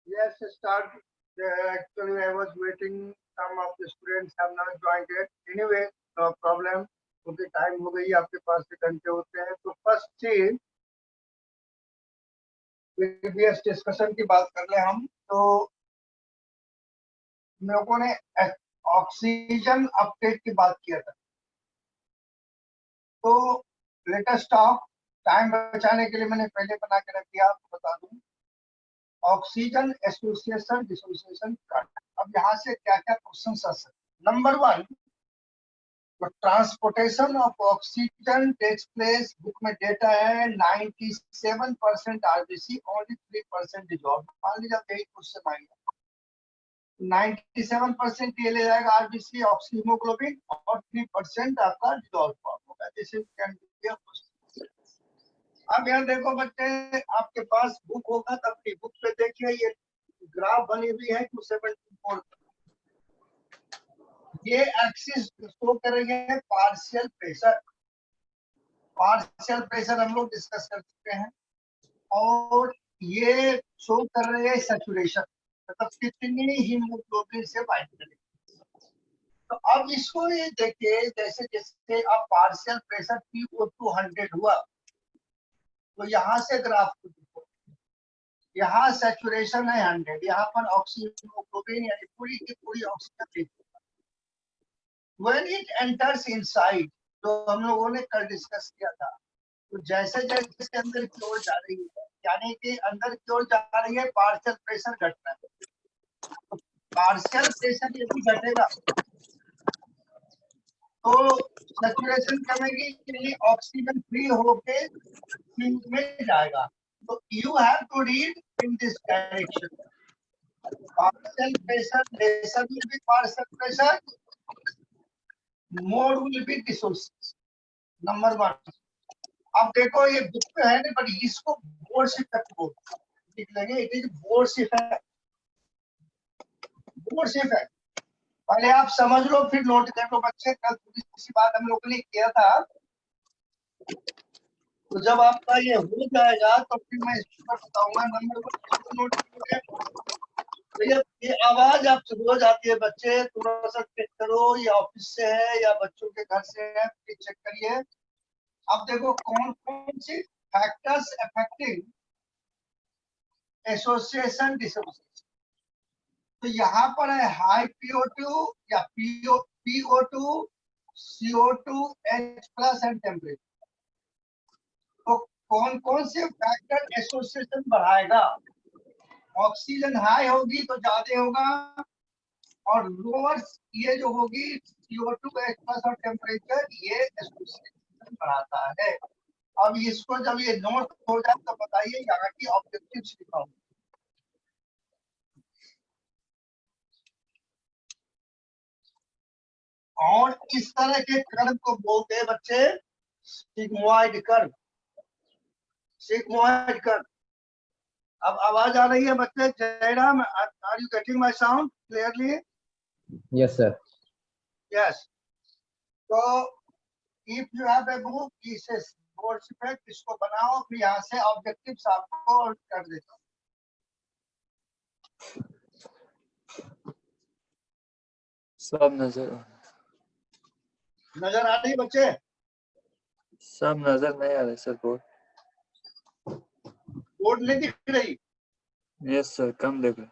Yes, start. Actually, I was waiting. Some of the students have not joined it. Anyway, no problem. क्योंकि time हो गई, आपके पास 6 घंटे होते हैं। तो फर्स्ट चीज प्रीवियस डिस्कशन की बात कर ले हम। तो लोगों ने ऑक्सीजन अपटेक की बात किया था। तो लेटेस्ट टॉक, टाइम बचाने के लिए मैंने पहले बना के रख दिया, आपको बता दूं। Oxygen association dissociation card. अब यहाँ से क्या क्या क्वेश्चन आ सकते। Number 1, transportation of oxygen takes place. Book में डेटा है 97% आरबीसी, ओनली 3% डिजॉल्व। मान लीजिए यही क्वेश्चन आएगा, 97% ये ले जाएगा आरबीसी ऑक्सीमोग्लोबिन और 3% आपका डिजॉल्व फॉर्म होगा। This is can be a question. अब यहाँ देखो बच्चे, आपके पास बुक होगा तब अपनी बुक पे देखिए, ये ग्राफ बनी हुई है 274। ये एक्सिस शो कर रही है पार्शियल प्रेशर। पार्शियल प्रेशर हम लोग डिस्कस कर चुके हैं। और ये शो कर रही है सैचुरेशन, मतलब कितनी हीमोग्लोबिन से बाइंड करेगी। तो अब इसको ये देखिए, जैसे जैसे अब पार्शियल प्रेशर PO2 100 हुआ, तो यहाँ से ग्राफ को देखो, यहाँ सैचुरेशन है 100, यहाँ पर ऑक्सीजन यानी पूरी की पूरी oxygen. When it enters inside, तो हम लोगों ने कल डिस्कस किया था, तो जैसे जैसे अंदर की ओर जा रही है, यानी कि अंदर की ओर जा रही है, पार्शियल प्रेशर घट रहा है। तो पार्शियल प्रेशर यदि घटेगा तो सैचुरेशन कमेगी, यानी ऑक्सीजन फ्री होके में जाएगा। तो you have to read in this direction. Partial pressure lesser will be partial pressure, more will be dissociation. Number 1। अब देखो ये बुक पे है नहीं, बट इसको बोर्स इफेक्ट बोलते लिख लेंगे। It is Bohr's effect. Bohr's effect पहले आप समझ लो, फिर नोट कर लो बच्चे। कल इसी बात हम लोगों ने किया था। तो जब आपका ये हो जाएगा तो फिर मैं इस पर बताऊंगा। नंबर 1 नोट करोगे। भैया ये आवाज आपसे रोज आती है बच्चे, थोड़ा सा चेक करो, ये ऑफिस से है या बच्चों के घर से है, प्लीज चेक करिए। अब देखो कौन कौन सी फैक्टर्स अफेक्टिंग एसोसिएशन डिसोसिएशन। तो यहाँ पर है हाई PO2 या PO2 CO2 H+ and temperature. तो कौन कौन से फैक्टर एसोसिएशन बढ़ाएगा? ऑक्सीजन हाई होगी तो ज्यादा होगा, और लोअर ये जो होगी CO2 H+ और टेम्परेचर, ये एसोसिएशन बढ़ाता है। अब इसको जब ये नोट हो जाए तो बताइए यहाँ की ऑब्जेक्टिव्स लिखाओ। और इस तरह के कर्व को बोलते हैं बच्चे सिग्मोइड कर्व। Sigmoid curve. अब आवाज आ रही है बच्चे? Jayaram, are you getting my sound clearly? Yes sir. Yes. तो if you have a book, इसे बोर्ड पे इसको बनाओ, फिर यहाँ से ऑब्जेक्टिव्स आपको कर देता हूँ। सब नजर आ रही बच्चे? सब नजर नहीं आ रहे सर। बोर्ड नहीं दिख रही? यस सर, कम दिख रहा।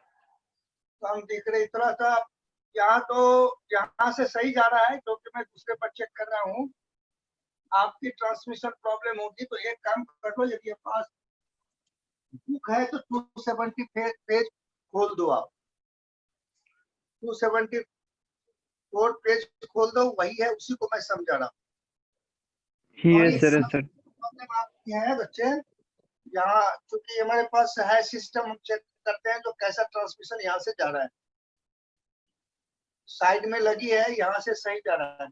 कम दिख रही थोड़ा सा। यहाँ तो यहाँ से सही जा रहा है, क्योंकि मैं दूसरे पर चेक कर रहा हूँ। आपकी ट्रांसमिशन प्रॉब्लम होगी तो एक काम कर लो, यदि आपके पास बुक है तो 270 पेज खोल दो। आप 274 पेज खोल दो, वही है, उसी को मैं समझा रहा हूँ। प्रॉब्लम आपकी है बच्चे, यहाँ चूंकि हमारे पास है सिस्टम, हम चेक करते हैं तो कैसा ट्रांसमिशन यहाँ से जा रहा है। साइड में लगी है, यहाँ से सही जा रहा है।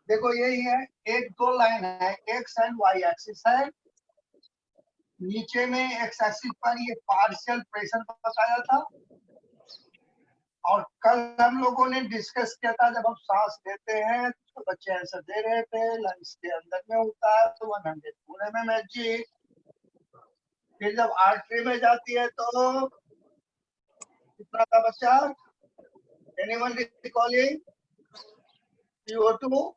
देखो यही है, एक दो लाइन है, एक्स एंड वाई एक्सिस है। नीचे में एक्स एक्सिस पर ये पार्शियल प्रेशर बताया था, और कल हम लोगों ने डिस्कस किया था जब हम सांस लेते हैं तो बच्चे आंसर दे रहे थे, लंग्स के अंदर में होता है तो 100 पूरे में मैजिक। फिर जब आर्टरी में जाती है तो कितना था बच्चा? Anyone recalling? CO2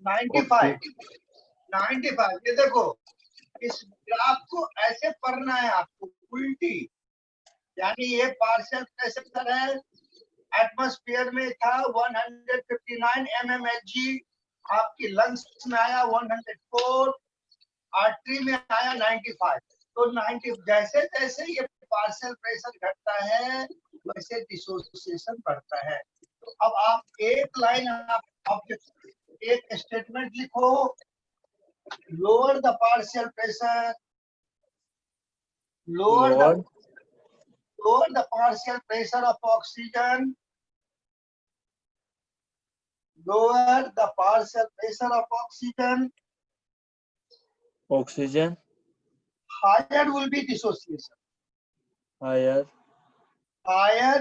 95। 95। ये देखो, इस ग्राफ को ऐसे पढ़ना है आपको, उल्टी, यानी ये पार्शियल प्रेशर है, एटमॉस्फेयर में था 159 mmHg, आपकी लंग्स में आया 104, आर्टरी में आया 95। तो 90, जैसे जैसे ये पार्शियल प्रेशर घटता है वैसे डिसोसिएशन बढ़ता है। तो अब आप एक लाइन, आप एक स्टेटमेंट लिखो, lower the partial pressure, lower the partial pressure of oxygen, lower the partial pressure of oxygen, oxygen, higher will be dissociation, higher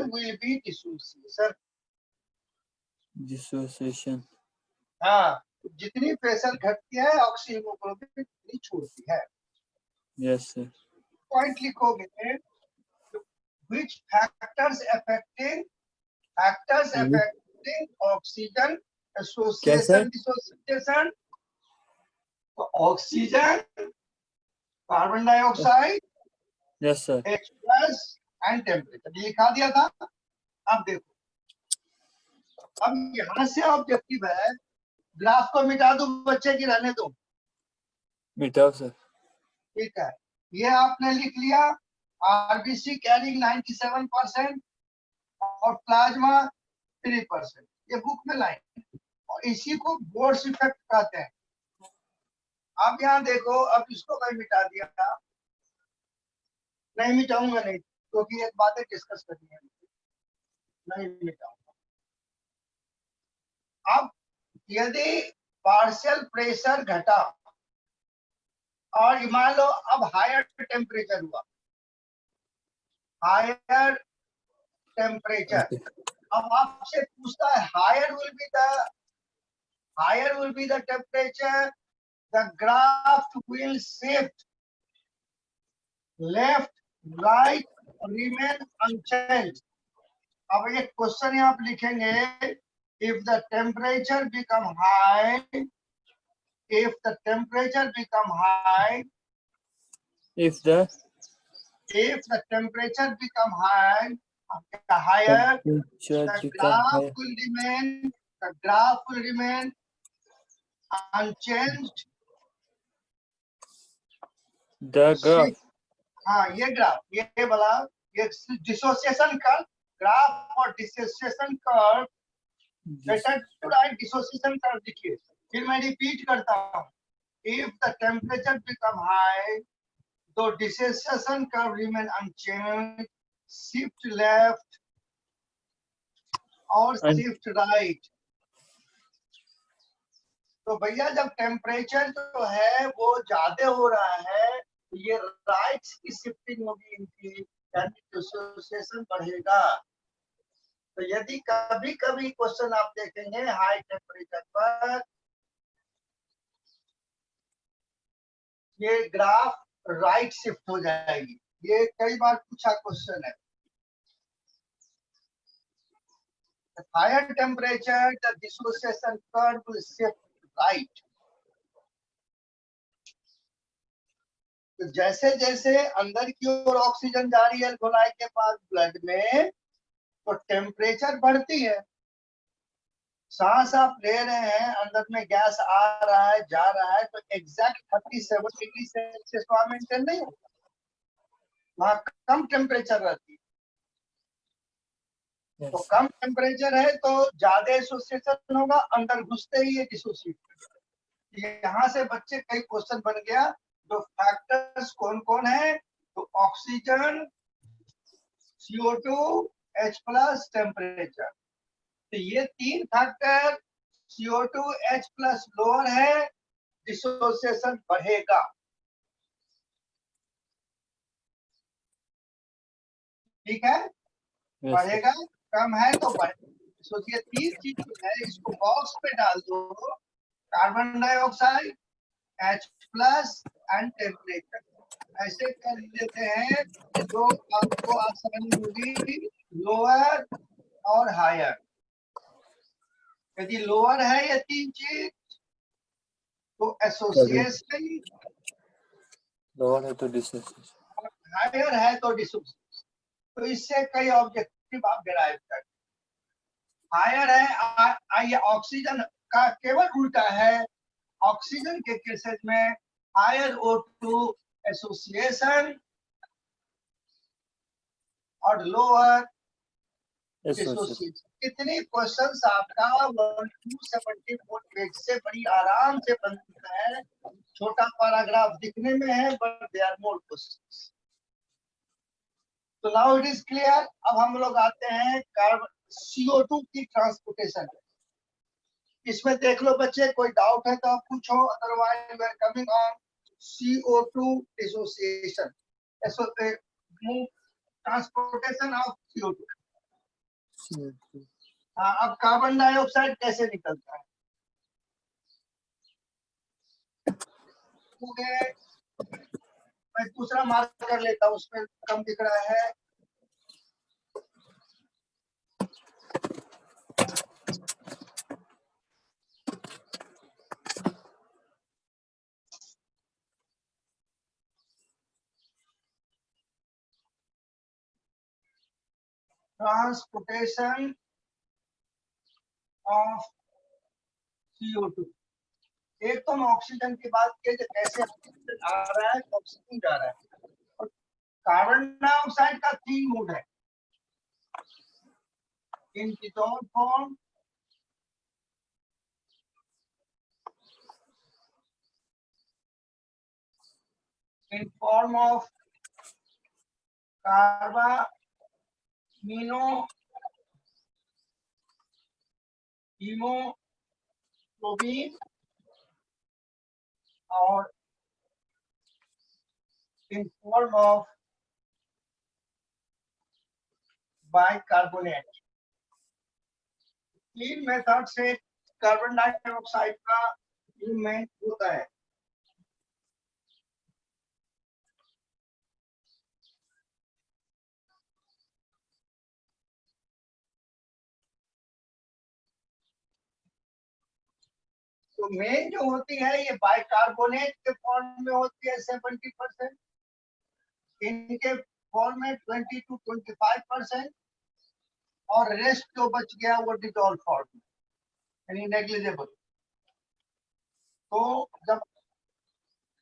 will be dissociation। हाँ, जितनी प्रेशर घटती है ऑक्सीजन हीमोग्लोबिन उतनी छोड़ती है। yes sir, पॉइंट लिखोगे, which factors affecting oxygen association dissociation? तो oxygen, carbon dioxide, yes sir, H+ and temperature, लिखा दिया था। अब देखो, अब यहां से ऑब्जेक्टिव है, ग्राफ को मिटा दो बच्चे की, रहने दो, मिटाओ सर, ठीक है। ये आपने लिख लिया, आरबीसी कैरिंग 97% और प्लाज्मा 3%, ये बुक में लाइन, और इसी को बोर्स इफेक्ट कहते हैं। अब यहाँ देखो, अब इसको मैं मिटा दिया था, नहीं मिटाऊंगा नहीं, क्योंकि एक बातें डिस्कस करनी है, नहीं मिटाऊंगा। अब यदि पार्शियल प्रेशर घटा और मान लो अब हायर टेम्परेचर हुआ, हायर टेम्परेचर, अब आपसे पूछता है higher will be the temperature, the graph will shift left right remain unchange. अब ये क्वेश्चन आप लिखेंगे, if the temperature become high, if the temperature become high, if the temperature become high, higher, temperature the become graph higher, will remain unchanged, the graph, हाँ ये graph, ये वाला, ये dissociation curve, graph और dissociation curve, better to right dissociation curve देखिए, फिर मैं repeat करता हूँ, if the temperature become high, तो dissociation curve remain unchanged, shift left और shift right। तो भैया जब टेम्परेचर जो है वो ज्यादा हो रहा है, तो ये राइट की शिफ्टिंग होगी इनकी, यानी डिसोसिएशन बढ़ेगा। तो यदि कभी कभी क्वेश्चन आप देखेंगे हाई टेम्परेचर पर, ये ग्राफ राइट शिफ्ट हो जाएगी, ये कई बार पूछा क्वेश्चन है। Higher temperature, the dissociation curve will shift right। तो जैसे जैसे अंदर की ओर ऑक्सीजन जा रही है गोलाई के पास ब्लड में, तो टेम्परेचर बढ़ती है, सांस आप ले रहे हैं, अंदर में गैस आ रहा है जा रहा है, तो एग्जैक्ट 37 डिग्री सेल्सियस वहां मेंटेन नहीं होता, वहां कम टेम्परेचर रहती है। yes, तो कम टेम्परेचर है तो ज्यादा एसोसिएशन होगा, अंदर घुसते ही डिसोसिएशन। यहाँ से बच्चे कई क्वेश्चन बन गया, तो फैक्टर्स कौन कौन है, तो ऑक्सीजन, CO2, H+ टेम्परेचर, तो ये तीन फैक्टर, CO2, H+ लोअर है, डिसोसिएशन बढ़ेगा, ठीक है, yes, बढ़ेगा, कम है तो बढ़ेगा। सोचिए तीन चीज है, इसको बॉक्स पे डाल दो, carbon dioxide, H plus and temperature, ऐसे कर लेते हैं तो आपको आसानी होगी लोअर और हायर। यदि लोअर है ये तीन चीज तो एसोसिएशन, लोअर है तो डिसोसिएशन, और हायर है तो डिसोसिएशन। तो इससे कई ऑब्जेक्टिव आप डिराइव कर, हायर है ये ऑक्सीजन का केवल उल्टा है, ऑक्सीजन के केसेस में हायर O2 एसोसिएशन और लोअर डिसोसिएशन। कितने क्वेश्चंस आपका 1274 पेज से बड़ी आराम से बनता है, छोटा पैराग्राफ दिखने में है but they are more questions. तो नाउ इट इज क्लियर। अब हम लोग आते हैं कार्बन CO2 की ट्रांसपोर्टेशन। इसमें देख लो बच्चे, कोई डाउट है तो आप पूछो, otherwise we are coming on CO2 dissociation, transportation of CO2। अब कार्बन डाइऑक्साइड कैसे निकलता है? मैं दूसरा मार्क कर लेता हूँ, उसमें कम दिख रहा है। Transportation of CO2। एक तो हम ऑक्सीजन की बात की कि कैसे ऑक्सीजन आ रहा है, ऑक्सीजन जा रहा है। और कार्बन डाइऑक्साइड का 3 मोड है, in dissolve form, in form of carbamino haemoglobin और in form of bicarbonate. 3 method से कार्बन डाइऑक्साइड का मूवमेंट होता है। तो मेन जो होती है ये बाइकार्बोनेट के फॉर्म में होती है 70%, इनके फॉर्म में 20 to 25%, और रेस्ट जो बच गया वो डिसॉल्व फॉर्म में, यानी नेग्लिजिबल। तो जब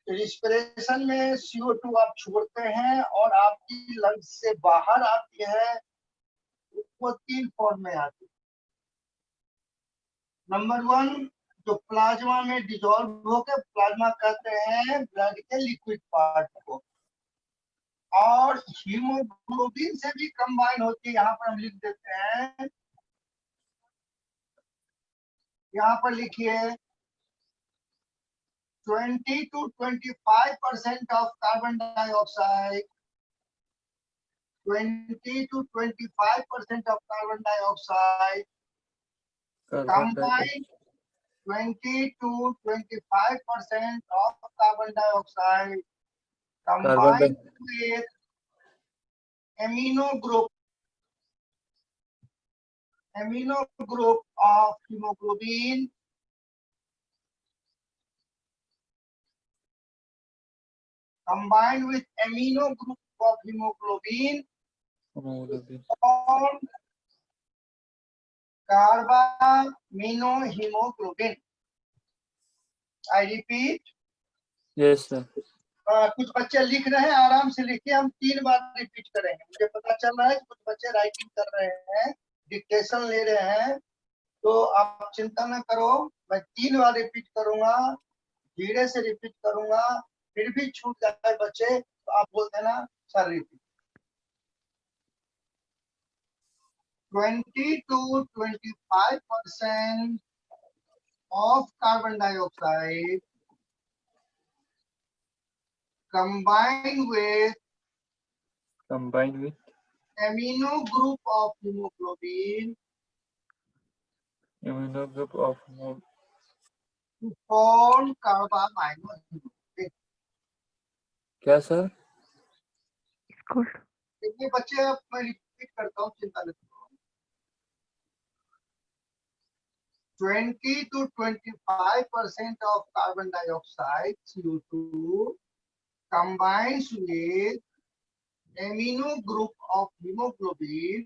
रिस्पिरेशन में CO2 आप छोड़ते हैं और आपकी लंग्स से बाहर आती है, वो 3 फॉर्म में आती है। नंबर 1, जो प्लाज्मा में डिसॉल्व होकर, प्लाज्मा कहते हैं ब्लड के लिक्विड पार्ट को, और हीमोग्लोबिन से भी कंबाइन होती है। यहाँ पर हम लिख देते हैं, यहाँ पर लिखिए 20 to 25% of carbon dioxide, 20 to 25% of carbon dioxide combined, 20 to 25% of carbon dioxide combined with amino group of hemoglobin combined with amino group of hemoglobin form carbaminohemoglobin. I repeat. Yes, sir. कुछ बच्चे लिख रहे हैं, आराम से लिखिए, हम 3 बार repeat करेंगे। मुझे पता चल रहा है कुछ बच्चे राइटिंग कर रहे हैं, डिक्टेशन ले रहे हैं, तो आप चिंता न करो, मैं 3 बार रिपीट करूंगा, धीरे से रिपीट करूंगा। फिर भी छूट जाए बच्चे तो आप बोल देना sir repeat. 20 to 25% of carbon dioxide combined with amino group of hemoglobin to form carbamino. क्या सर? देखिए बच्चे, अब मैं रिपीट करता हूँ, चिंता न करो। 20 to 25% of carbon dioxide CO2 combines with amino group of hemoglobin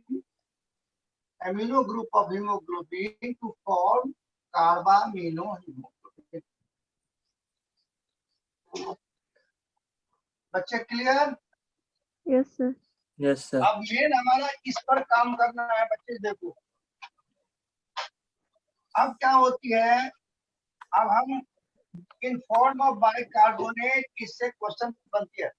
to form carbaminohemoglobin. बच्चे clear? Yes sir. Yes sir. अब मेन हमारा इस पर काम करना है बच्चे। देखो अब क्या होती है, अब हम इन फॉर्म ऑफ बाइकार्बोनेट, इससे क्वेश्चन बनती है।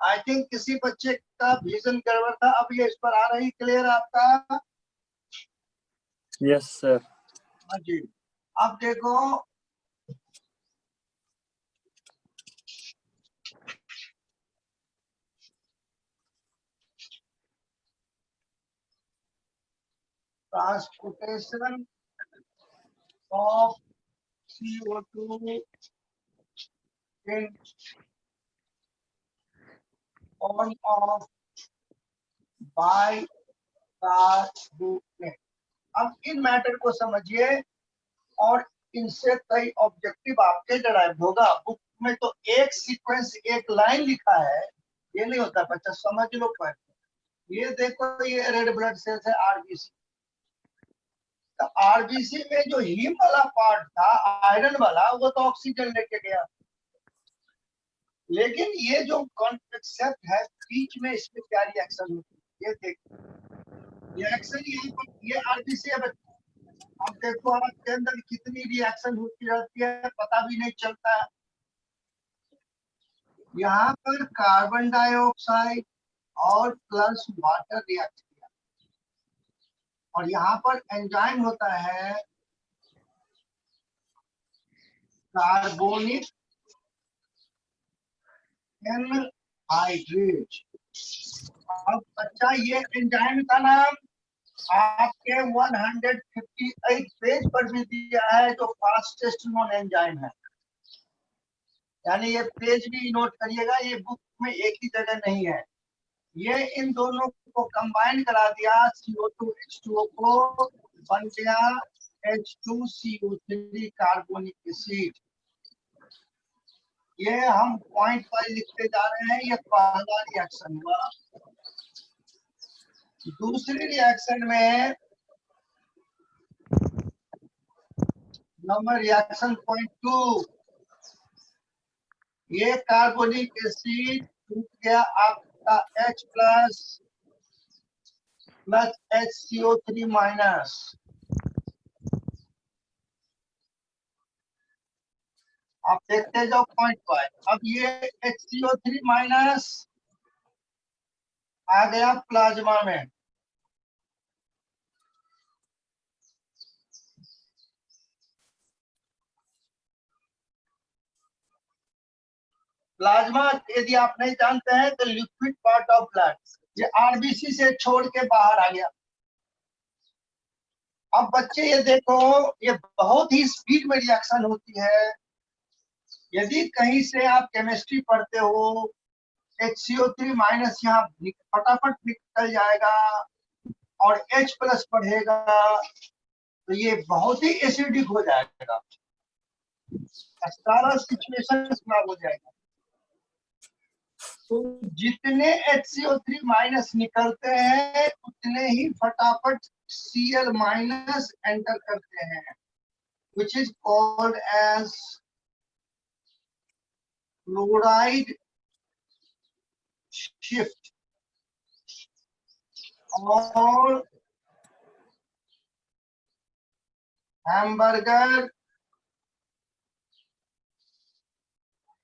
आई थिंक किसी बच्चे का विजन गड़बड़ था, अब ये इस पर आ रही क्लियर आपका? Yes sir. हाँ जी। अब देखो transportation of CO2 in form of bicarbonate. अब इन मैटर को समझिए और इनसे कई ऑब्जेक्टिव आपके डराइव होगा। बुक में तो एक सीक्वेंस एक लाइन लिखा है, ये नहीं होता बच्चा, समझ लो पहले। ये देखो, ये रेड ब्लड सेल्स है आरबीसी। तो आरबीसी में जो हीम वाला पार्ट था, आयरन वाला, वो तो ऑक्सीजन लेके गया। लेकिन ये जो कॉन्सेप्ट है बीच में, इसमें क्या रिएक्शन होती है, ये देखो। रिएक्शन यहाँ पर, ये आरबीसी है बच्चा। अब देखो आपके अंदर कितनी रिएक्शन होती रहती है, पता भी नहीं चलता है। यहाँ पर कार्बन डाइऑक्साइड और प्लस वाटर रिएक्ट किया, और यहाँ पर एंजाइम होता है कार्बोनिक एनहाइड्रेट। अब बच्चा, ये एंजाइम का नाम आपके 158 पेज पर भी दिया है, जो फास्टेस्ट नोन एंजाइम है। यानी ये पेज भी नोट करिएगा, ये बुक में एक ही जगह नहीं है। ये इन दोनों को कंबाइन करा दिया, CO2H2O को बन गया H2CO3 कार्बोनिक एसिड। ये हम पॉइंट पर लिखते जा रहे हैं। ये पहला रिएक्शन हुआ। दूसरी रिएक्शन में नंबर रिएक्शन पॉइंट 2, ये कार्बोनिक एसिड टूट गया आपका H प्लस HCO3 माइनस। आप देखते जाओ पॉइंट पर। अब ये HCO3 माइनस आ गया प्लाज्मा में। प्लाज्मा यदि आप नहीं जानते हैं तो लिक्विड पार्ट ऑफ ब्लड, ये आरबीसी से छोड़ के बाहर आ गया। अब बच्चे ये देखो, ये बहुत ही स्पीड में रिएक्शन होती है। यदि कहीं से आप केमिस्ट्री पढ़ते हो, HCO3 माइनस यहाँ फटाफट निकल जाएगा और H प्लस पढ़ेगा, तो ये बहुत ही एसिडिक हो जाएगा, सारा सिचुएशन खराब हो जाएगा। तो जितने HCO3 माइनस निकलते हैं, उतने ही फटाफट Cl माइनस एंटर करते हैं, which is called as chloride shift और हैमबर्गर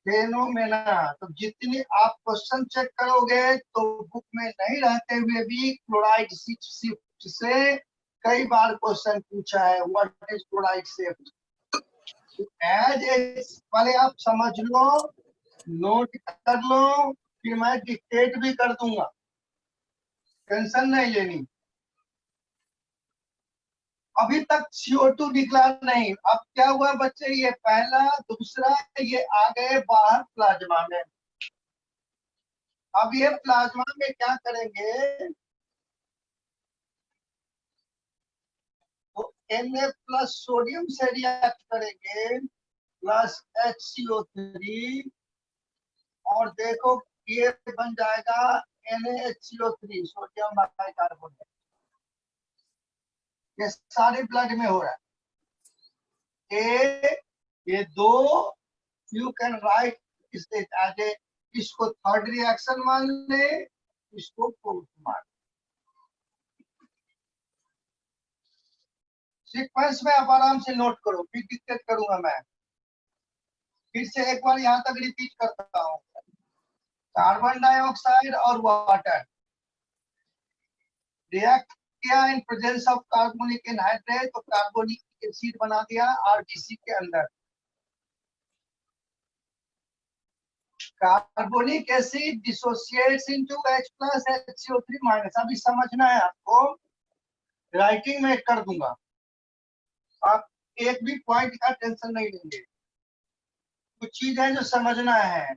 फेनोमेना। तो जितनी आप क्वेश्चन चेक करोगे तो बुक में नहीं रहते हुए भी क्लोराइड शिफ्ट से कई बार क्वेश्चन पूछा है, व्हाट इज क्लोराइड शिफ्ट। पहले आप समझ लो, नोट कर लो, फिर मैं डिक्टेट भी कर दूंगा, टेंशन नहीं लेनी। अभी तक CO2 निकला नहीं। अब क्या हुआ बच्चे, ये पहला दूसरा ये आ गए बाहर प्लाज्मा में। अब ये प्लाज्मा में क्या करेंगे, तो Na प्लस सोडियम से रिएक्ट करेंगे प्लस HCO3 और देखो ये बन जाएगा NaHCO3 सोडियम बाइकार्बोनेट। ये सारे ब्लड में हो रहा है। ये दो, you can write as a, इसको थर्ड रिएक्शन मान ले, इसको फोर्थ मान। सीक्वेंस में आप आराम से नोट करो, फिर डिक्टेट करूंगा मैं। फिर से एक बार यहां तक रिपीट करता हूं। कार्बन डाइऑक्साइड और वाटर रिएक्ट किया in presence of carbonic anhydride, तो कार्बोनिक एसिड बना दिया RBC के अंदर। Carbonic acid dissociates into H plus HCO3 minus. अभी समझना है आपको, राइटिंग में कर दूंगा, आप एक भी पॉइंट का टेंशन नहीं लेंगे। कुछ चीज है जो समझना है।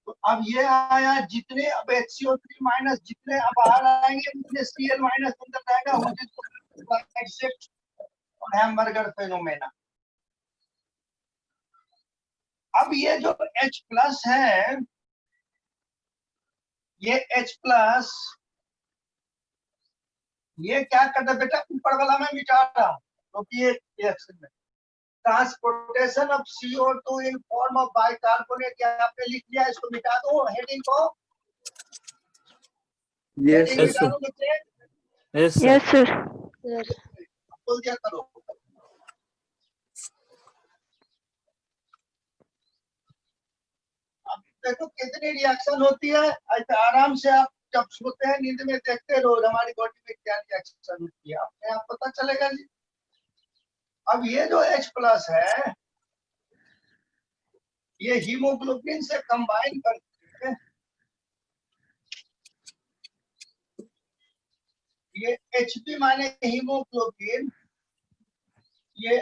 तो अब ये आया, जितने अब HCO3 माइनस जितने अब बाहर आएंगे उतने Cl माइनस अंदर जाएगा, और हैमबर्गर फेनोमेना। अब ये जो H प्लस है, ये H प्लस ये क्या करता है बेटा, ऊपर वाला मैं मिटा रहा हूँ क्योंकि ये रिएक्शन में transportation of CO2 in form of bicarbonate, क्या आपने लिख लिया, इसको मिटा दो हेडिंग को। Yes, हेडिंग yes, मिटा sir. दो बच्चे, Yes, sir. Yes, sir. बोल दिया करो। अब देखो कितनी रिएक्शन होती है, ऐसे आराम से आप जब सोते हैं नींद में देखते रहो हमारी बॉडी में क्या रिएक्शन होती है, अपने आप पता चलेगा जी। अब ये जो H प्लस है, ये हीमोग्लोबिन से कंबाइन करके ये Hb माने हीमोग्लोबिन, ये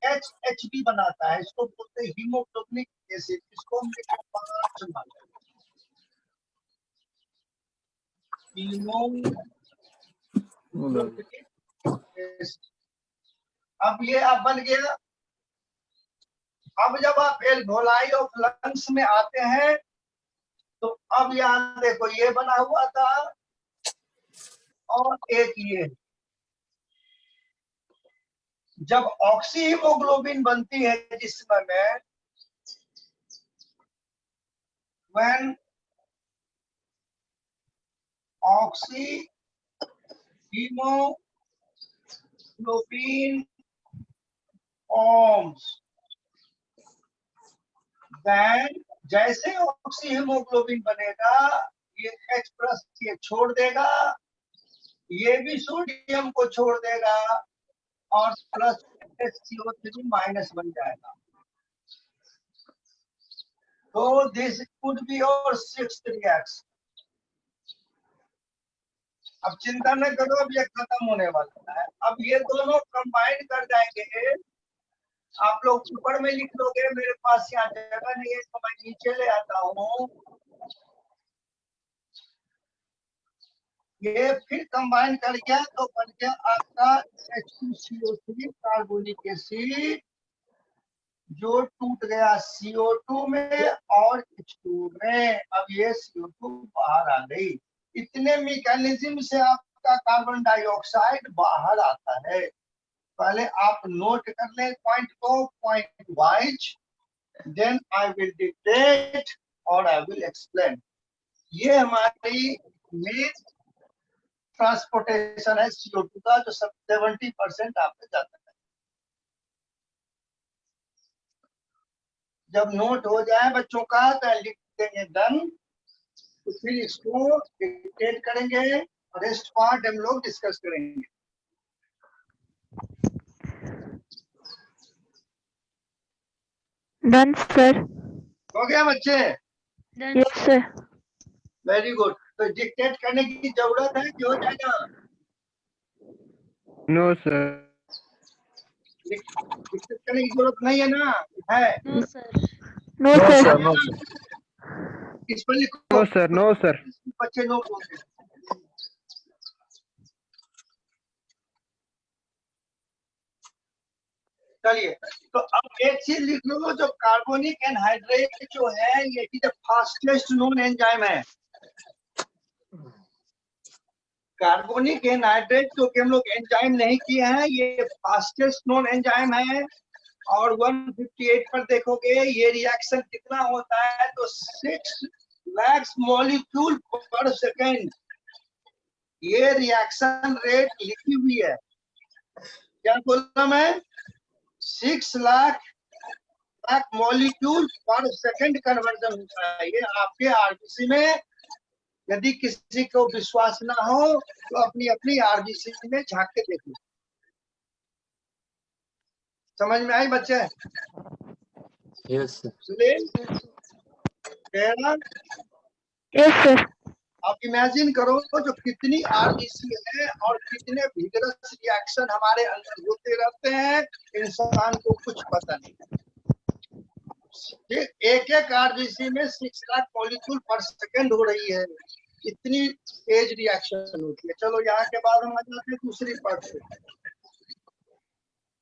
HHB बनाता है, इसको बोलते हैं हीमोग्लोबिनिक एसिड। इसको हम लिखते हैं 5 माने हीमोग्लोबिनिक एसिड। अब ये अब बन गया। अब जब आप एल्वेओलाई ऑफ लंग्स में आते हैं तो अब यहाँ देखो ये बना हुआ था और एक ये, जब ऑक्सी हीमोग्लोबिन बनती है जिस्म में, when oxy haemoglobin forms, then जैसे ऑक्सी हीमोग्लोबिन बनेगा ये H प्लस ये छोड़ देगा, ये भी सोडियम को छोड़ देगा और प्लस HCO3 माइनस बन जाएगा। तो this could be your sixth reaction. अब चिंता न करो, अब ये खत्म होने वाला है। अब ये दोनों कंबाइन कर जाएंगे। आप लोग ऊपर में लिख लोगे, मेरे पास यहाँ जगह नहीं है तो मैं नीचे ले आता हूँ। ये फिर कंबाइन कर गया तो बन गया आपका H2CO3 कार्बोनिक एसिड, जो टूट गया CO2 में और H2 में। अब ये CO2 बाहर आ गई। इतने मैकेनिज्म से आपका कार्बन डाइऑक्साइड बाहर आता है। पहले आप नोट कर लें पॉइंट को, point wise, then I will dictate और आई विल एक्सप्लेन। ये हमारी मेन ट्रांसपोर्टेशन है CO2 का, जो सब 70% आपको जाता है। जब नोट हो जाए बच्चों का तो लिख देंगे डन, तो फिर इसको डिक्टेट करेंगे, रेस्ट पार्ट हम लोग डिस्कस करेंगे। Done, sir. हो गया बच्चे? Yes, sir. Very good. तो डिक्टेट करने की जरूरत है कि हो जाएगा? No, sir. डिस्कस करने की जरूरत नहीं है ना, है? No sir. No no sir, sir. no sir. इस पर लिखो, नो सर, नो सर। बच्चे नो बोलते हैं। चलिए, तो अब एक चीज लिख लो, जो कार्बोनिक एनहाइड्रेट जो है ये is the fastest known enzyme है। कार्बोनिक एनहाइड्रेट जो कि हम लोग एंजाइम नहीं किए हैं, ये फास्टेस्ट नोन एंजाइम है। और 158 पर देखोगे ये रिएक्शन कितना होता है, तो 6 लाख मॉलिक्यूल पर सेकेंड। ये रिएक्शन रेट लिखी हुई है, क्या बोला मैं? 6 लाख मॉलिक्यूल पर सेकेंड कन्वर्जन होता है ये आपके आरबीसी में। यदि किसी को विश्वास ना हो तो अपनी अपनी आरबीसी में झांक के देखो। समझ में आई बच्चे? Yes sir. Yes sir. आप इमेजिन करो जो कितनी आरबीसी है और कितने विगरस रिएक्शन हमारे अंदर होते रहते हैं, इंसान को कुछ पता नहीं। एक एक आरबीसी में 6 लाख मॉलिक्यूल पर सेकेंड हो रही है, इतनी तेज रिएक्शन होती है। चलो यहाँ के बाद हम आ जाते हैं दूसरी पार्ट पे।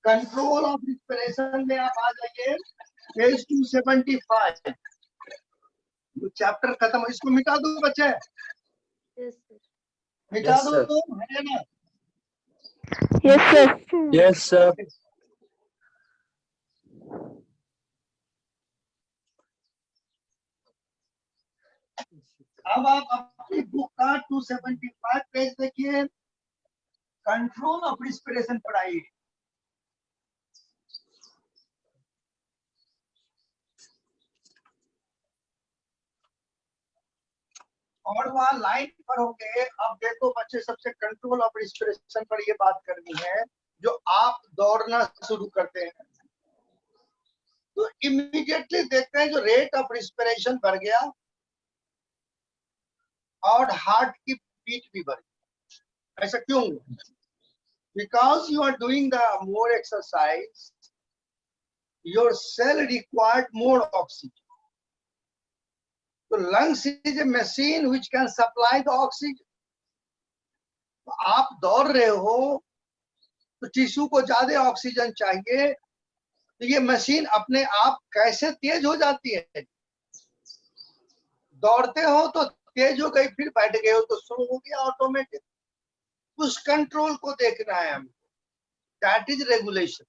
कंट्रोल ऑफ रिस्पिरेशन में आप आ जाइए पेज 275। चैप्टर खत्म, इसको मिटा दो बच्चे, यस सर। मिटा Yes, दो, sir. है ना? Yes sir. Yes sir. अब आप अपनी बुक का 275 पेज देखिए, कंट्रोल ऑफ रिस्पिरेशन पढ़ाइए। और वहां लाइन पर होंगे। अब देखो बच्चे, सबसे कंट्रोल ऑफ रिस्पिरेशन पर ये बात करनी है। जो आप दौड़ना शुरू करते हैं तो इमीडिएटली देखते हैं जो रेट ऑफ रिस्पिरेशन बढ़ गया और हार्ट की बीट भी बढ़ गई। ऐसा क्यों हुआ? Because you are doing the more exercise, your cell required more oxygen. तो lungs is a machine which can supply the oxygen. तो आप दौड़ रहे हो तो टिश्यू को ज्यादा ऑक्सीजन चाहिए, तो ये मशीन अपने आप कैसे तेज हो जाती है? दौड़ते हो तो तेज हो गई, फिर बैठ गए हो तो स्लो हो गया ऑटोमेटिक। उस कंट्रोल को देखना है हमको, दैट इज रेगुलेशन।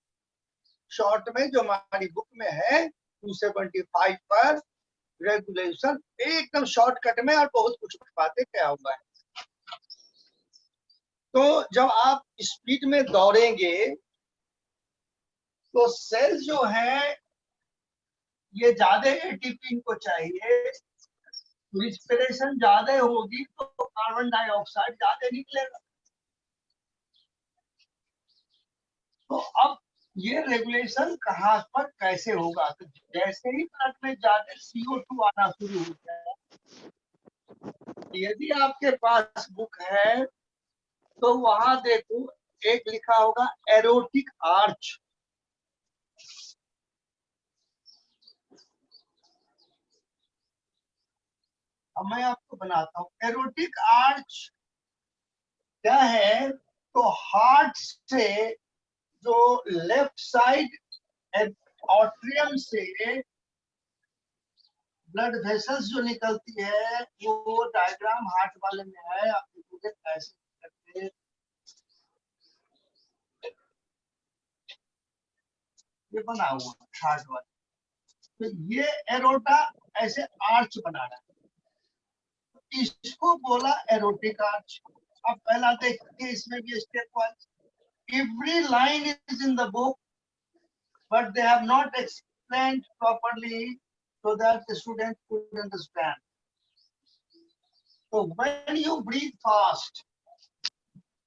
शॉर्ट में जो हमारी बुक में है 275 पर रेगुलेशन, एकदम शॉर्टकट में और बहुत कुछ बातें क्या हुआ है। तो जब आप स्पीड में दौड़ेंगे तो सेल जो है ये ज्यादा एटीपी इनको चाहिए, रिस्पिरेशन ज्यादा होगी तो कार्बन डाइऑक्साइड ज्यादा निकलेगा। तो अब ये रेगुलेशन कहाँ पर कैसे होगा? तो जैसे ही ब्लड में ज्यादा CO2 आना शुरू हो जाए, यदि आपके पास बुक है तो वहां देखो एक लिखा होगा एरोटिक आर्च। अब मैं आपको बनाता हूँ एरोटिक आर्च क्या है। तो हार्ट से जो लेफ्ट साइड ऑट्रियम से ब्लड वेसल्स जो निकलती है, वो डायग्राम हार्ट वाले में है, आप देखोगे ऐसे करके ये बना हुआ हार्ट वाला। तो ये एरोटा ऐसे आर्च बना रहा है, इसको बोला एरोटिक आर्च। अब पहला देखिए, इसमें भी step wise every line is in the book, but they have not explained properly so that the student could understand. So when you breathe fast,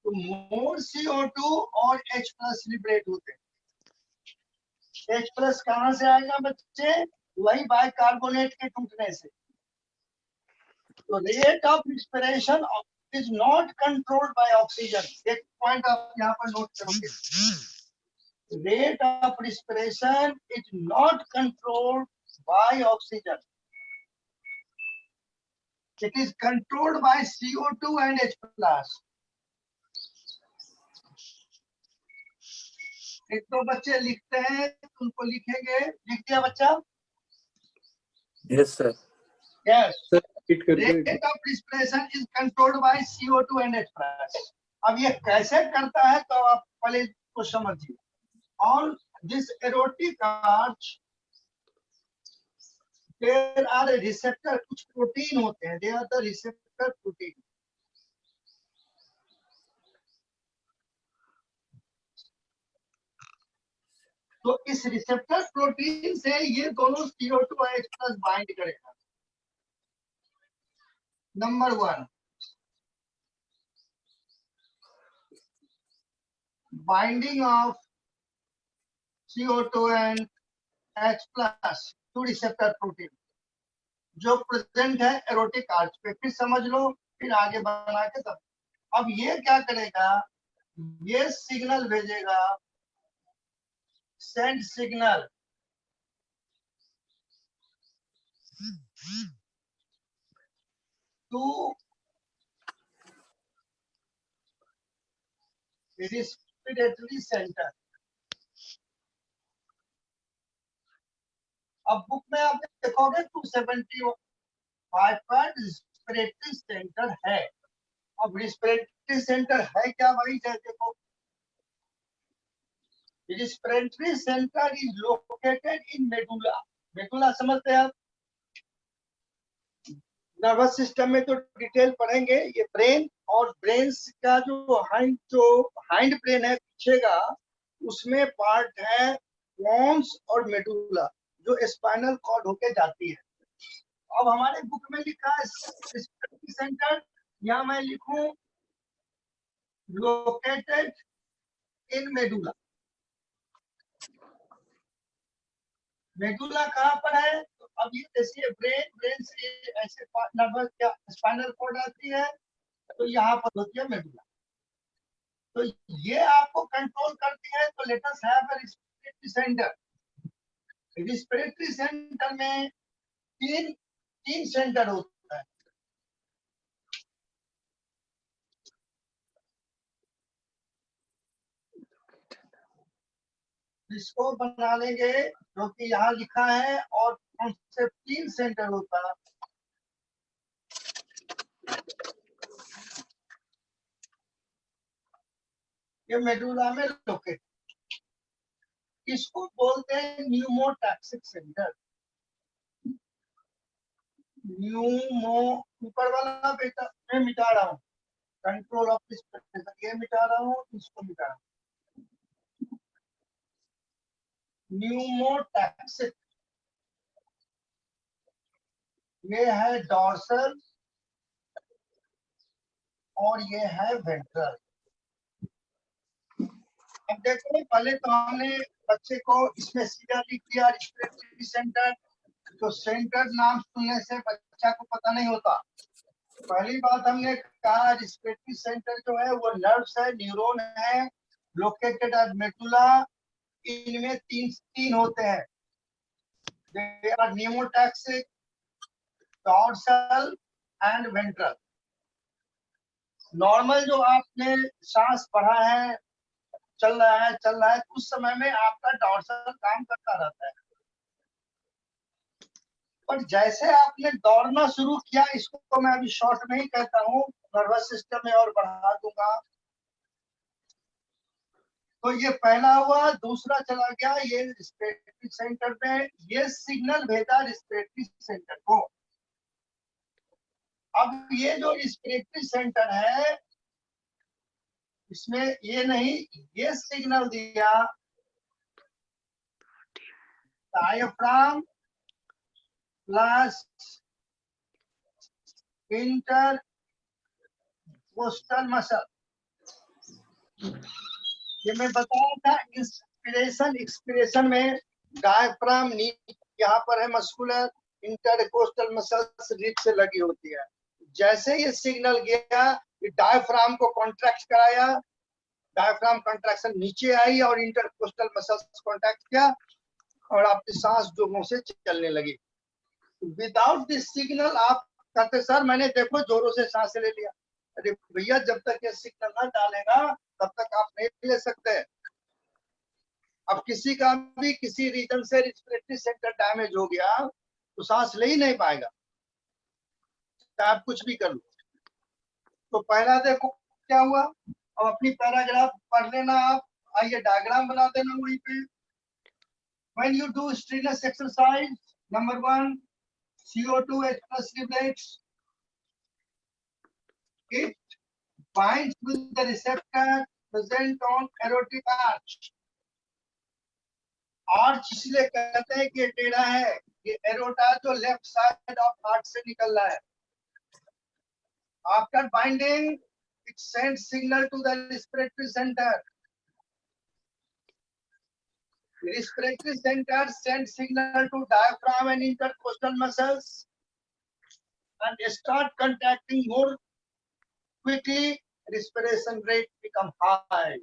तो more CO2 और H plus लिबरेट होते हैं। H plus कहाँ से आएगा बच्चे? वही bicarbonate के टूटने से। तो rate of respiration is not controlled by oxygen। एक पॉइंट आप यहाँ पर नोट करोगे, rate of respiration is not controlled by oxygen. It is controlled by CO2 and H plus. एक तो बच्चे लिखते हैं, उनको लिखेंगे, लिख दिया बच्चा? Yes, sir. Yes. Sir, repeat करके. Rate of respiration is controlled by CO2 and H plus. अब ये कैसे करता है तो आप पहले इसको समझिए. On this aortic arch, there are a receptor, कुछ प्रोटीन होते हैं. They are the receptor protein. तो इस रिसेप्टर प्रोटीन से ये दोनों CO2 और H प्लस बाइंड करेगा. Number 1, binding of CO2 and H plus two receptor protein जो प्रेजेंट है एरोटिक आर्च पे. फिर समझ लो, फिर आगे बना के तब. अब ये क्या करेगा, ये सिग्नल भेजेगा, send signal to respiratory centre. अब बुक में आप देखोगे 275 पर रेस्पिरेटरी सेंटर है. अब रेस्पिरेटरी सेंटर है क्या भाई? देखो, respiratory centre is located in medulla. Medulla समझते हैं आप? नर्वस सिस्टम में तो डिटेल पढ़ेंगे. ये ब्रेन और ब्रेन का जो हाइंड ब्रेन है पीछे का, उसमें पार्ट है पोन्स और मेडुला जो स्पाइनल कॉर्ड होके जाती है. अब हमारे बुक में लिखा है रेस्पिरेटरी सेंटर, यहाँ मैं लिखूं लोकेटेड इन मेडुला. मेडुला कहाँ पर है? तो अब ये जैसे ब्रेन से ऐसे नर्वस क्या स्पाइनल कॉर्ड आती है, तो यहाँ पर होती है मेडुला. तो ये आपको कंट्रोल करती है. तो let us have a respiratory centre. Respiratory centre में तीन सेंटर होता है. इसको बना लेंगे जो कि यहाँ लिखा है, और कौन से 3 सेंटर होता है. ये मेडुला में लोकेट. इसको बोलते हैं न्यूमोटैक्सिक सेंटर. न्यूमो ऊपर वाला बेटा मैं मिटा रहा हूँ, कंट्रोल ऑफ रिस्पिरेशन ये मिटा रहा हूँ, इसको मिटा रहा हूँ. न्यूमोटैक्सिक ये है डॉर्सल और ये है वेंट्रल. अब देखो, पहले तो हमने बच्चे को इसमें सीधा लिख दिया रेस्पिरेटरी सेंटर. तो सेंटर नाम सुनने से बच्चा को पता नहीं होता. पहली बात हमने कहा रेस्पिरेटरी सेंटर जो है वो नर्व्स है, न्यूरॉन है, लोकेटेड एट मेडुला. इनमें तीन होते हैं. They are pneumotaxic, dorsal and ventral. Normal जो आपने सांस पढ़ा है, चल रहा है, उस समय में आपका डॉर्सल काम करता रहता है. पर जैसे आपने दौड़ना शुरू किया, इसको मैं अभी शॉर्ट में ही कहता हूँ, नर्वस सिस्टम में और बढ़ा दूंगा. तो ये पहला हुआ, दूसरा चला गया ये रेस्पिरेटरी सेंटर में. ये सिग्नल भेजा रेस्पिरेटरी सेंटर को. अब ये जो रेस्पिरेटरी सेंटर है, इसमें ये नहीं, ये सिग्नल दिया डायफ्राम प्लस इंटरकोस्टल मसल. ये मैं बताया था इंस्पिरेशन एक्सपिरेशन में डायफ्राम यहाँ पर है मस्कुलर, इंटरकोस्टल मसल्स रिब से लगी होती है. जैसे ये सिग्नल गया, डायफ्राम को कॉन्ट्रैक्ट कराया, डायफ्राम कंट्रैक्शन नीचे आई और इंटरकोस्टल मसल्स कांटेक्ट किया और आपकी सांस जोरों से चलने लगी। विदाउट दिस सिग्नल आप कहते सर मैंने देखो जोरों से सांस ले लिया। अरे भैया जब तक ये सिग्नल ना डालेगा तब तक आप नहीं ले सकते। अब किसी का भी किसी रीजन से रिस्पिरेटरी सेंटर डैमेज हो गया तो सांस ले ही नहीं पाएगा, आप कुछ भी कर लो। तो पहला देखो क्या हुआ। अब अपनी पैराग्राफ पढ़ लेना आप, आइए डायग्राम बना देना वहीं पे। When you do strenuous exercise, number 1, CO2 H plus liberates. It binds with the receptor present on aortic arch. Arch इसलिए कहते हैं कि ये टेढ़ा है, ये एरोटा जो लेफ्ट साइड ऑफ हार्ट से निकल रहा है। After binding, it sends signal to the respiratory center. The respiratory center sends signal to diaphragm and intercostal muscles and start contracting more quickly. Respiration rate become high.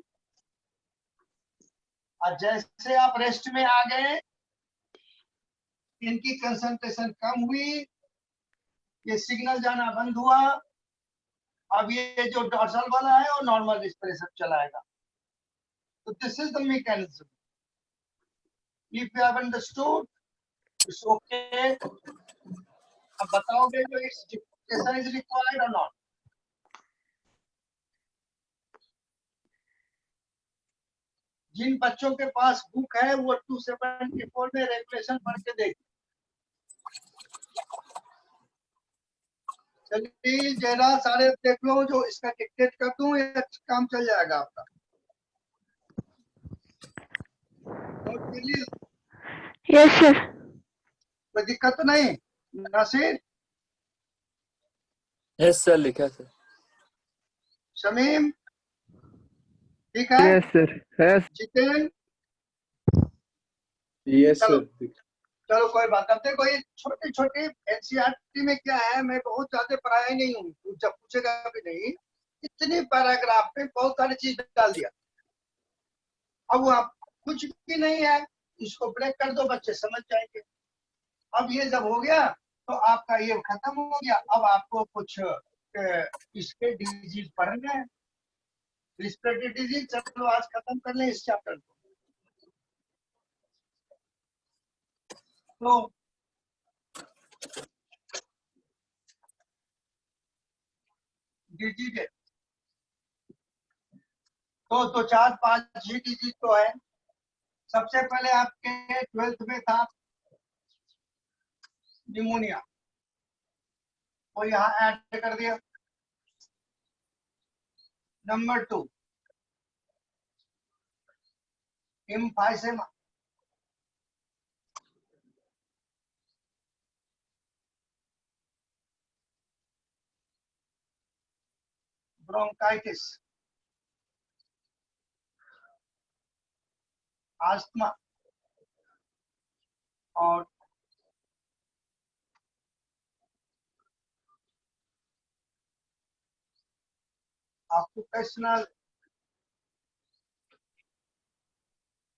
और जैसे आप rest में आ गए, इनकी कंसंट्रेशन कम हुई, ये सिग्नल जाना बंद हुआ। अब ये जो डॉर्सल वाला है वो नॉर्मल रिस्पिरेशन चलाएगा। तो this is the mechanism. If you have understood it's okay. अब बताओगे जो एक्सरसाइज रिक्वायर्ड और नॉट। जिन बच्चों के पास बुक है वो 274 में रेगुलेशन पढ़ के देखिए। चलिए जरा सारे देख लो, जो इसका डिक्टेट कर दूं या काम चल जाएगा आपका। Yes sir. कोई दिक्कत तो नहीं नासिर? यस सर लिखा सर। शमीम ठीक है? Yes sir. Yes Jiten yes चलो सर। चलो कोई बात नहीं। देखो ये छोटी छोटी एनसीईआरटी में क्या है, मैं बहुत ज्यादा पढ़ाया ही नहीं हूँ, जब पूछेगा भी नहीं। इतनी पैराग्राफ में बहुत सारी चीज डाल दिया। अब वो आप कुछ भी नहीं है, इसको ब्रेक कर दो, बच्चे समझ जाएंगे। अब ये जब हो गया तो आपका ये खत्म हो गया। अब आपको कुछ इसके डिजीज पढ़ने हैं, रिस्पिरेटरी डिजीज। चलो आज खत्म कर लें इस चैप्टर को। तो डिजीज तो 4-5 ही डिजीज तो है। सबसे पहले आपके 12th में था निमोनिया, वो यहाँ ऐड कर दिया। नंबर 2 एम्फाइसेमा, ब्रोंकाइटिस, आस्थमा और ऑक्यूपेशनल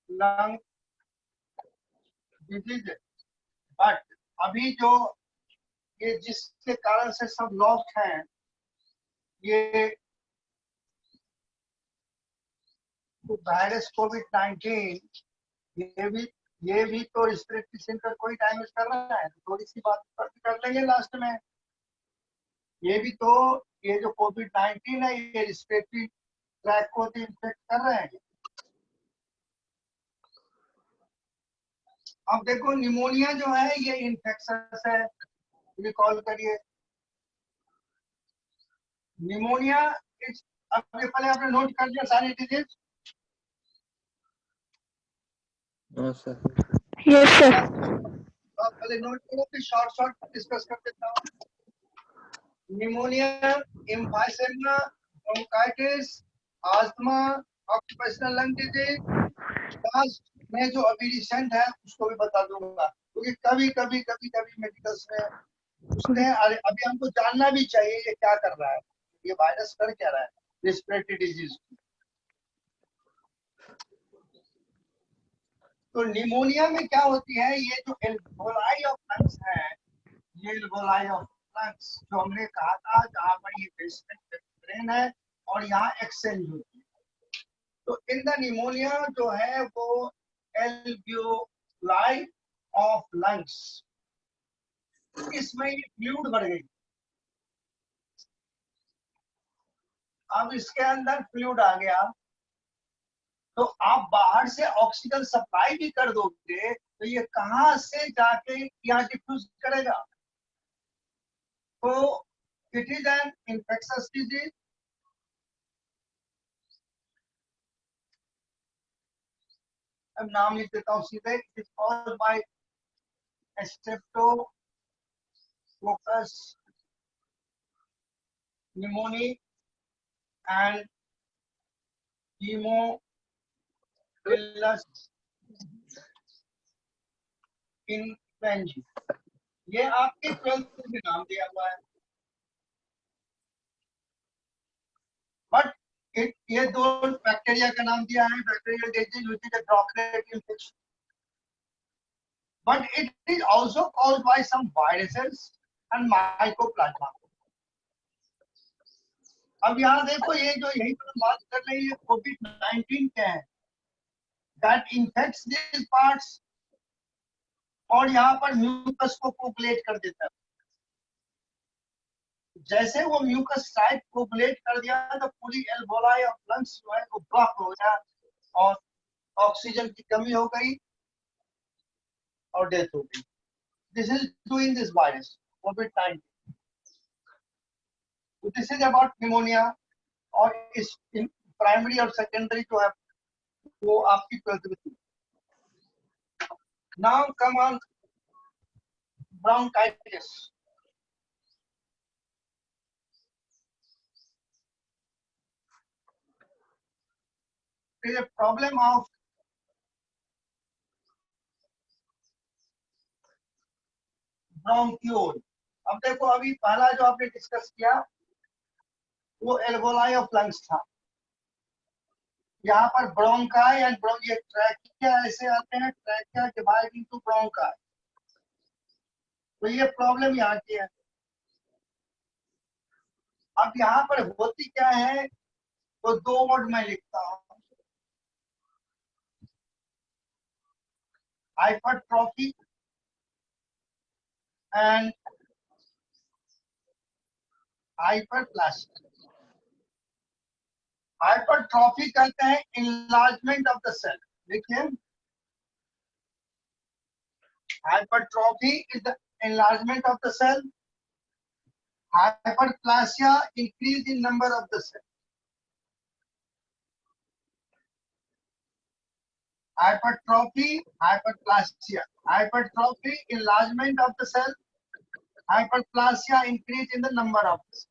लंग डिजीज। बट अभी जो ये जिसके कारण से सब लॉस्ट हैं, ये वायरस कोविड-19, ये भी तो रिस्पिरेटरी सेंटर को ही डैमेज कर रहा है। थोड़ी सी बात कर लेंगे लास्ट में। ये भी तो, ये जो कोविड-19 है ये रिस्पिरेटरी ट्रैक को तो इन्फेक्ट कर रहे हैं। अब देखो निमोनिया जो है ये इन्फेक्शन है, रिकॉल करिए। निमोनिया अब पहले आपने नोट कर दिया सारी disease? No sir. Yes sir. आप पहले नोट करो, फिर शॉर्ट डिस्कस कर देता हूँ। Pneumonia, emphysema, bronchitis, asthma, occupational lung disease. Last में जो अभी रिसेंट है उसको भी बता दूंगा, क्योंकि कभी मेडिकल्स में पूछते हैं। अभी हमको जानना भी चाहिए ये क्या कर रहा है, ये वायरस कर क्या रहा है रिस्पिरेटरी डिजीज। तो निमोनिया में क्या होती है, ये जो एल्वोलाई ऑफ लंग्स है, ये एल्वोलाई ऑफ लंग्स जो हमने कहा था, जहां पर ये बेसमेंट मेम्ब्रेन है और यहाँ एक्सचेंज होती है। तो इन द निमोनिया जो है वो एल्वोलाई ऑफ लंग्स, इसमें ये फ्लूइड बढ़ गई। अब इसके अंदर फ्लूइड आ गया, तो आप बाहर से ऑक्सीजन सप्लाई भी कर दोगे तो ये कहां से जाके यहाँ डिफ्यूज करेगा। तो it is an infectious disease. अब नाम लिख देता हूँ सीधे, it is called by streptococcus pneumoniae and haemophilus influenzae. ये आपके 12th में नाम दिया हुआ है, बट ये दो बैक्टीरिया का नाम दिया है, bacterial disease which is a droplet infection, but it is also caused by some viruses and mycoplasma. अब यहाँ देखो, ये जो यही पर बात कर रहे हैं, ये कोविड-19 क्या है, that infects these parts और यहाँ पर म्यूकस को कोगुलेट कर देता है। जैसे वो म्यूकस साइट कोगुलेट कर दिया तो पूरी एल्वोलाई ऑफ लंग्स जो है वो ब्लॉक हो गया और ऑक्सीजन की कमी हो गई और डेथ हो गई। This is doing this virus COVID-19. So this is about pneumonia और इस प्राइमरी और सेकेंडरी जो है वो आपकी 12th में थी। Now come on bronchitis. It is a problem of bronchiole. अब देखो, अभी पहला जो आपने डिस्कस किया वो एल्वोलाई ऑफ लंग्स था। यहाँ पर ब्रोंकाई एंड ये ट्रैकिया ऐसे आते हैं, ट्रैकिया डिवाइड इनटू ब्रोंकाई। तो ये प्रॉब्लम यहाँ की है। अब यहाँ पर होती क्या है, वो दो वर्ड में लिखता हूँ, हाइपरट्रॉफी एंड हाइपरप्लास्टिक। हाइपरट्रॉफी कहते हैं इनलार्जमेंट ऑफ द सेल। देखिए, hypertrophy is the enlargement of the cell. Hyperplasia, increase in number of the cell. Hypertrophy, hyperplasia. Hypertrophy, enlargement of the cell. Hyperplasia, increase in the number of the cell.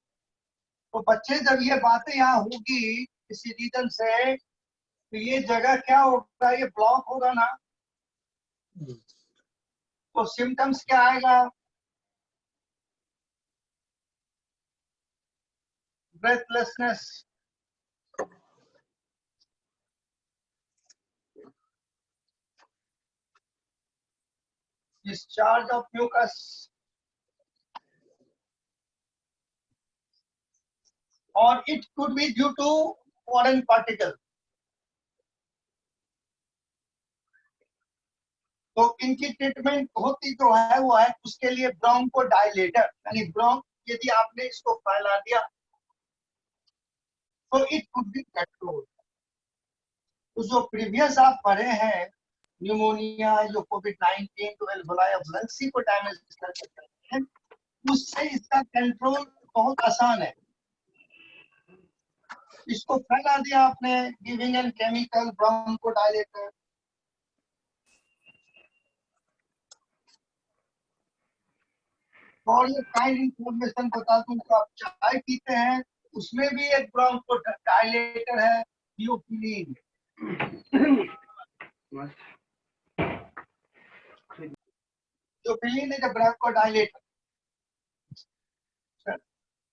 तो बच्चे जब ये बातें यहाँ होगी किसी reason से, तो ये जगह क्या होगा, ये ब्लॉक होगा ना, तो सिम्टम्स क्या आएगा, breathlessness, discharge of mucus, or it could be due to foreign particle. तो इनकी ट्रीटमेंट होती जो है वो है उसके लिए ब्रोंको डायलेटर, यानी ब्रोंक यदि आपने इसको फैला दिया तो इट कुड बी कंट्रोल। तो जो प्रीवियस आप पढ़े हैं न्यूमोनिया, जो कोविड-19 तो एल्वोलाई ऑफ लंग्स को डैमेज कर सकते हैं, उससे इसका कंट्रोल बहुत आसान है। इसको फैला दिया आपने, giving an chemical bronchodilator. और ये काइंड इंफॉर्मेशन बता दूं तो आप चाय पीते हैं उसमें भी एक ब्रोंको डायलेटर है, थियोफिलीन। थियोफिलीन इज अ ब्रोंको डायलेटर।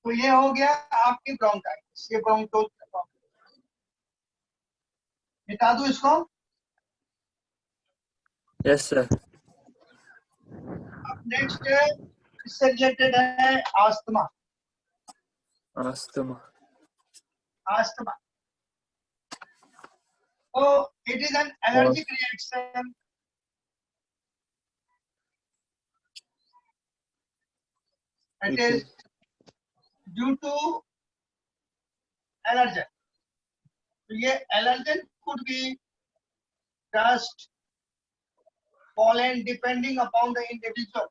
तो ये हो गया आपकी ब्रोंकाइटिस, ये ब्रोंकोल मिटा दूं इसको। Yes, sir. नेक्स्ट इससे रिलेटेड है asthma. Asthma. Asthma. So it is an allergic reaction. It is due to allergen. तो ये allergen could be dust, pollen, depending upon the individual.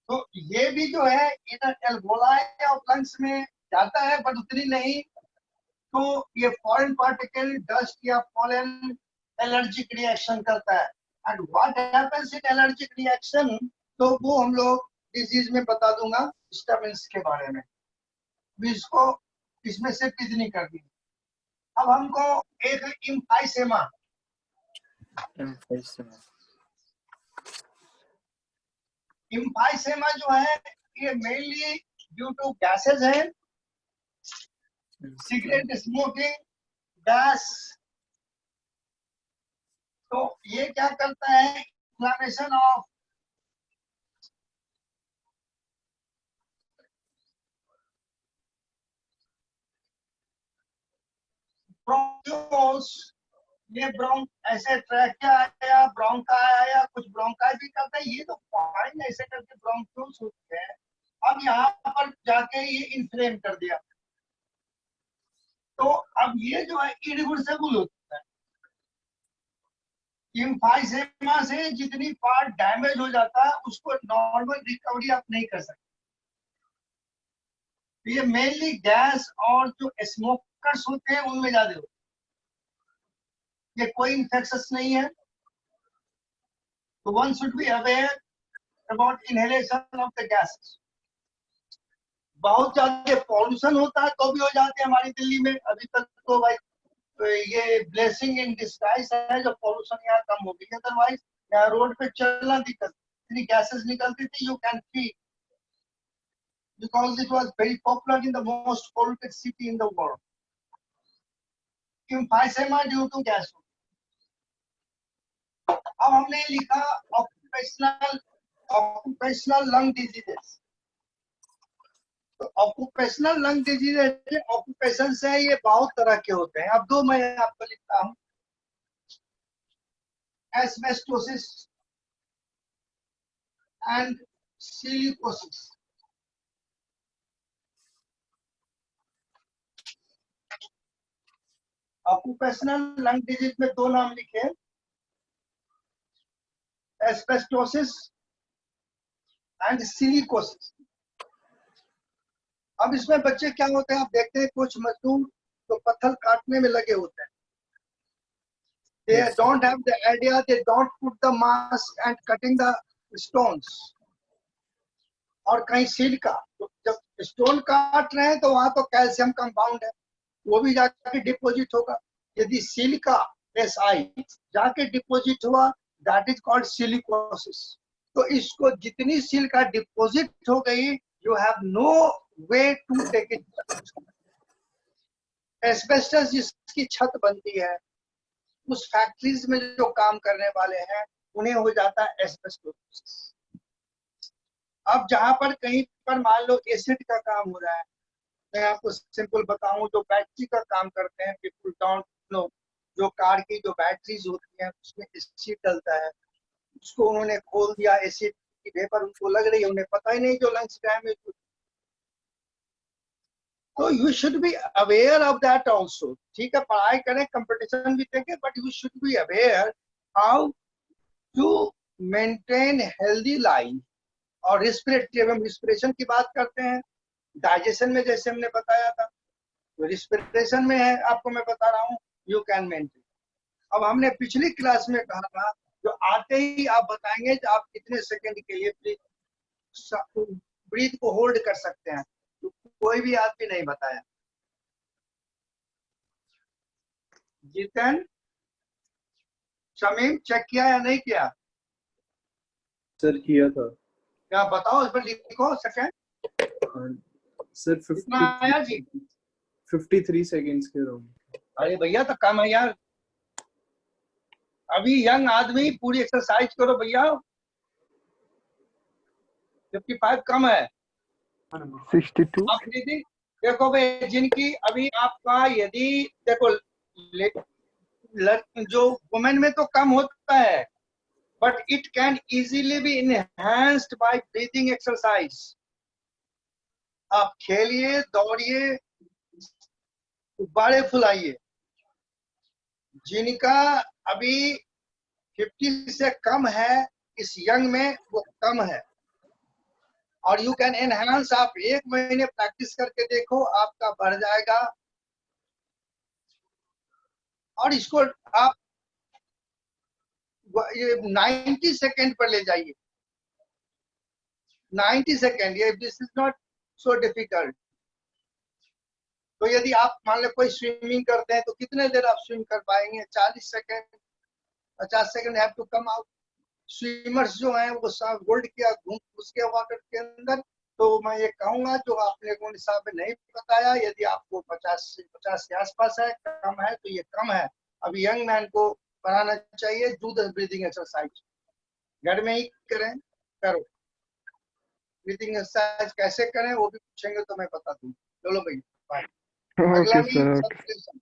तो ये भी जो है इधर एल्वोलाई ऑफ लंग्स में जाता है, बट उतनी नहीं. तो ये फॉरेन पार्टिकल, डस्ट या पॉलन एलर्जिक रिएक्शन करता है. And what happens in allergic reaction, तो वो हम लोग डिजीज में बता दूंगा डिस्टर्बेंस के बारे में. इसको इसमें से कितनी कर दी. अब हमको एक इम्फाइसेमा. Emphysema. इम्फाइसेमा जो है ये मेनली ड्यू टू गैसेज है. Cigarette smoking, gas. तो ये क्या करता है, इन्फ्लेमेशन ऑफ ब्रोंक्यूल्स. ये ब्रोंक ऐसे ट्रैकिया आया, ब्रोंका आया, कुछ ब्रोंकाई भी करता है. ये तो फाइन ऐसे करके ब्रोंक्यूल्स होते हैं. अब यहाँ पर जाके ये इन्फ्लेम कर दिया. तो अब ये जो है इरिवर्सिबल होता है. इम्फाइसेमा से जितनी पार्ट डैमेज हो जाता है उसको नॉर्मल रिकवरी आप नहीं कर सकते. ये मेनली गैस और जो स्मोकर्स होते हैं उनमें ज्यादा होता है. ये कोई इन्फेक्शस नहीं है. तो one should be aware about inhalation of the gases. बहुत ज्यादा पॉल्यूशन होता है तो भी हो जाते हैं हमारी दिल्ली में. अभी तक तो भाई तो ये ब्लेसिंग इन डिस्गाइज है जो पॉल्यूशन यहाँ कम हो गई. अदरवाइज यहाँ रोड पे चलना दिक्कत. इतनी गैसेस निकलती थी, you can feel, because it was very popular in the most polluted city in the world. Emphysema due to gas. अब हमने लिखा ऑक्यूपेशनल लंग डिजीजेस. तो ऑक्यूपेशनल लंग डिजीजेस ऑक्यूपेशन से ये बहुत तरह के होते हैं. अब दो मैं आपको लिखता हूँ. Asbestosis and silicosis. Occupational lung disease में दो नाम लिखे, एस्बेस्टोसिस एंड सिलिकोसिस. अब इसमें बच्चे क्या होते हैं, आप देखते हैं कुछ मजदूर तो पत्थर काटने में लगे होते हैं. They Yes, sir. don't have the idea, they don't put the mask and cutting the stones. और कहीं सिलिका, तो जब स्टोन काट रहे हैं तो वहां तो कैल्शियम कंपाउंड है, वो भी जाके डिपॉजिट होगा. यदि सिलिका SI जाके डिपॉजिट हुआ, दैट इज कॉल्ड सिलिकोसिस. तो इसको जितनी सिलिका डिपॉजिट हो गई, you have no way to take it. Asbestos जिसकी छत बनती है, उस फैक्ट्रीज में जो काम करने वाले हैं उन्हें हो जाता है एस्बेस्टोसिस. अब जहां पर कहीं पर मान लो एसिड का काम हो रहा है, मैं आपको सिंपल बताऊं, जो बैटरी का काम करते हैं, पीपल डोंट नो, जो कार की जो बैटरीज होती हैं उसमें एसिड डलता है, उसको उन्होंने खोल दिया, एसिड की वेपर उनको लग रही है, उन्हें पता ही नहीं जो लंग्स डैमेज. तो you should be aware of that also. ठीक है, पढ़ाई करें, कंपटीशन भी देंगे, but you should be aware how to maintain healthy life. और रिस्पिरेटरी, हम रिस्पिरेशन की बात करते हैं, डाइजेशन में जैसे हमने बताया था, तो रिस्पिरेशन में है, आपको मैं बता रहा हूँ, यू कैन मेंटेन. अब हमने पिछली क्लास में कहा था, जो आते ही आप बताएंगे कि आप कितने सेकंड के लिए ब्रीथ को होल्ड कर सकते हैं, तो कोई भी आदमी नहीं बताया. जितन, शमीम चेक किया या नहीं किया? सर किया था. क्या बताओ, इस पर लिखो सेकंड सर कितना आया जी? 53 सेकंड्स के राउंड। अरे भैया तो कम है यार, अभी यंग आदमी पूरी एक्सरसाइज करो भैया, 55 कम है। 62 आप ब्रीदिंग देखो भाई, जिनकी अभी आपका यदि देखो जो वुमेन में तो कम होता है, but it can easily be enhanced by breathing exercise. आप खेलिए, दौड़िए, गुब्बारे फुलाइए। जिनका अभी 50 से कम है इस यंग में, वो कम है। और यू कैन एनहांस, आप 1 महीने प्रैक्टिस करके देखो, आपका बढ़ जाएगा। और इसको आप ये 90 सेकेंड पर ले जाइए, 90 सेकेंड, ये this is not so difficult. तो यदि आप मान लो कोई स्विमिंग करते हैं तो कितने देर आप स्विम कर पाएंगे? 40 second, 50 second have to come out. Swimmers जो हैं वो सब होल्ड किया, घूम उसके वाटर के अंदर। तो मैं ये कहूंगा, जो आपने को हिसाब में नहीं बताया, यदि आपको 50 के आसपास है, कम है, तो ये कम है। अभी यंग मैन को बनाना चाहिए, डू द ब्रीदिंग एक्सरसाइज, घर में ही करें, करो। ब्रीदिंग एक्सरसाइज कैसे करें वो भी पूछेंगे तो मैं बता दूंगा। चलो भाई, बाय। ओके अगला सर, मीन ओके। सर्कुलेशन।